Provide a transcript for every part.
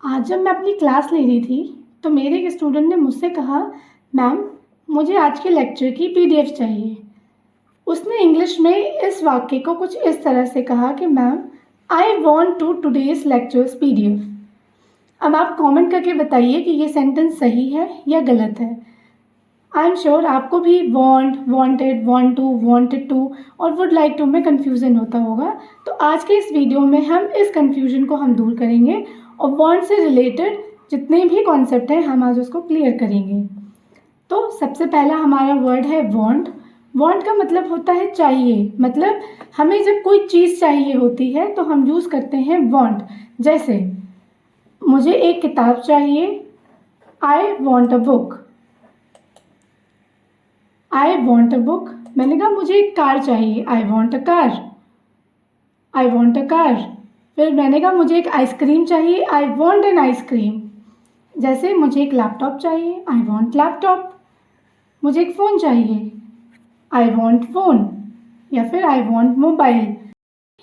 आज जब मैं अपनी क्लास ले रही थी तो मेरे एक स्टूडेंट ने मुझसे कहा, मैम मुझे आज के लेक्चर की पीडीएफ चाहिए। उसने इंग्लिश में इस वाक्य को कुछ इस तरह से कहा कि ma'am I want to today's lectures PDF. अब आप कमेंट करके बताइए कि ये सेंटेंस सही है या गलत है। आई एम श्योर आपको भी want, wanted, want to, wanted to और वुड लाइक टू में कन्फ्यूज़न होता होगा। तो आज के इस वीडियो में हम इस कन्फ्यूजन को हम दूर करेंगे और वॉन्ट से रिलेटेड जितने भी कॉन्सेप्ट हैं हम आज उसको क्लियर करेंगे। तो सबसे पहला हमारा वर्ड है वॉन्ट। वॉन्ट का मतलब होता है चाहिए, मतलब हमें जब कोई चीज़ चाहिए होती है तो हम यूज़ करते हैं वॉन्ट। जैसे मुझे एक किताब चाहिए, I want a book. I want a book. मैंने कहा मुझे एक कार चाहिए, I want a car. I want a car. फिर मैंने कहा मुझे एक आइसक्रीम चाहिए, आई वॉन्ट एन आइसक्रीम। जैसे मुझे एक लैपटॉप चाहिए, आई वॉन्ट लैपटॉप। मुझे एक फ़ोन चाहिए, आई वॉन्ट फ़ोन। या फिर I want mobile,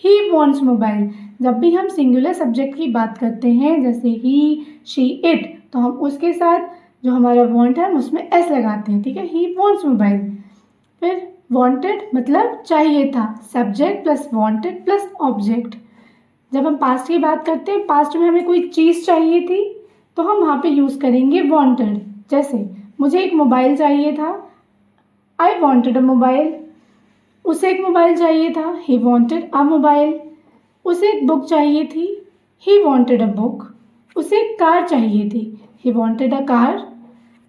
he wants mobile. जब भी हम सिंगुलर सब्जेक्ट की बात करते हैं जैसे ही, शी, इट, तो हम उसके साथ जो हमारा वॉन्ट है हम उसमें एस लगाते हैं, ठीक है। He wants mobile. फिर वॉन्टेड मतलब चाहिए था, subject plus wanted plus object. जब हम पास्ट की बात करते हैं, पास्ट में हमें कोई चीज़ चाहिए थी तो हम वहाँ पे यूज़ करेंगे वॉन्टेड। जैसे मुझे एक मोबाइल चाहिए था, आई वॉन्टेड अ मोबाइल। उसे एक मोबाइल चाहिए था, ही वॉन्टेड अ मोबाइल। उसे एक बुक चाहिए थी, ही वॉन्टेड अ बुक। उसे एक कार चाहिए थी, ही वॉन्टेड अ कार।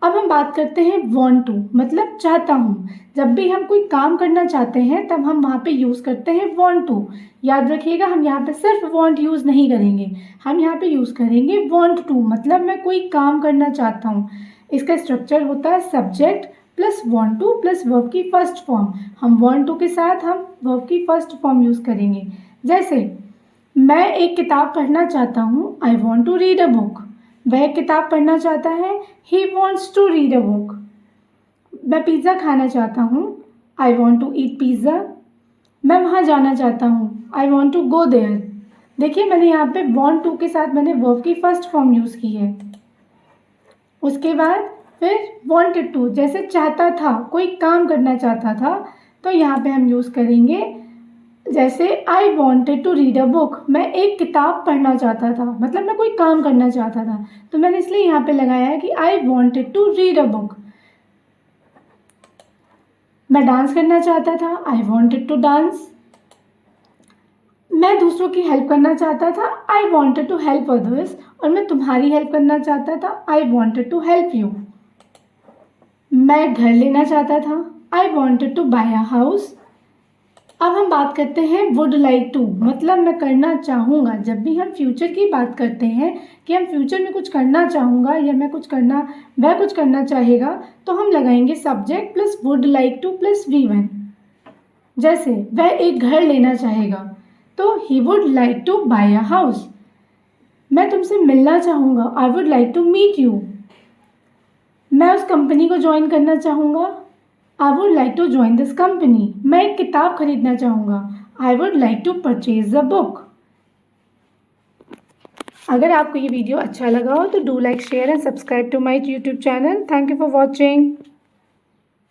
अब हम बात करते हैं वॉन्ट टू, मतलब चाहता हूँ। जब भी हम कोई काम करना चाहते हैं तब हम वहाँ पे यूज़ करते हैं वॉन्ट टू। याद रखिएगा, हम यहाँ पे सिर्फ वॉन्ट यूज़ नहीं करेंगे, हम यहाँ पे यूज़ करेंगे वॉन्ट टू, मतलब मैं कोई काम करना चाहता हूँ। इसका स्ट्रक्चर होता है subject plus want two plus verb की फर्स्ट फॉर्म। हम वॉन्ट टू के साथ हम वर्ब की फर्स्ट फॉर्म यूज़ करेंगे। जैसे मैं एक किताब पढ़ना चाहता हूँ, I want to read a book. वह किताब पढ़ना चाहता है, he wants to read a book. मैं पिज़्ज़ा खाना चाहता हूँ, I want to eat pizza. मैं वहाँ जाना चाहता हूँ, I want to go there. देखिए मैंने यहाँ पे वॉन्ट टू के साथ मैंने वर्ब की फर्स्ट फॉर्म यूज़ की है। उसके बाद फिर वॉन्टेड टू, जैसे चाहता था, कोई काम करना चाहता था, तो यहाँ पे हम यूज़ करेंगे जैसे I wanted to read a book. मैं एक किताब पढ़ना चाहता था, मतलब मैं कोई काम करना चाहता था, तो मैंने इसलिए यहाँ पे लगाया है कि I wanted to read a book. मैं डांस करना चाहता था, आई वॉन्टेड टू डांस। मैं दूसरों की हेल्प करना चाहता था, I wanted to help others. और मैं तुम्हारी हेल्प करना चाहता था, I wanted to help you. मैं घर लेना चाहता था, I wanted to buy a house. अब हम बात करते हैं वुड लाइक टू, मतलब मैं करना चाहूँगा। जब भी हम फ्यूचर की बात करते हैं कि हम फ्यूचर में कुछ करना चाहूँगा या मैं कुछ करना, वह कुछ करना चाहेगा, तो हम लगाएंगे subject plus would like to plus V one. जैसे वह एक घर लेना चाहेगा, तो he would like to buy a house. मैं तुमसे मिलना चाहूँगा, I would like to meet you. मैं उस कंपनी को ज्वाइन करना चाहूँगा, I would like to join this company. मैं एक किताब खरीदना चाहूँगा, I would like to purchase a book. अगर आपको ये वीडियो अच्छा लगा हो तो do like, share and subscribe to my YouTube channel. Thank you for watching.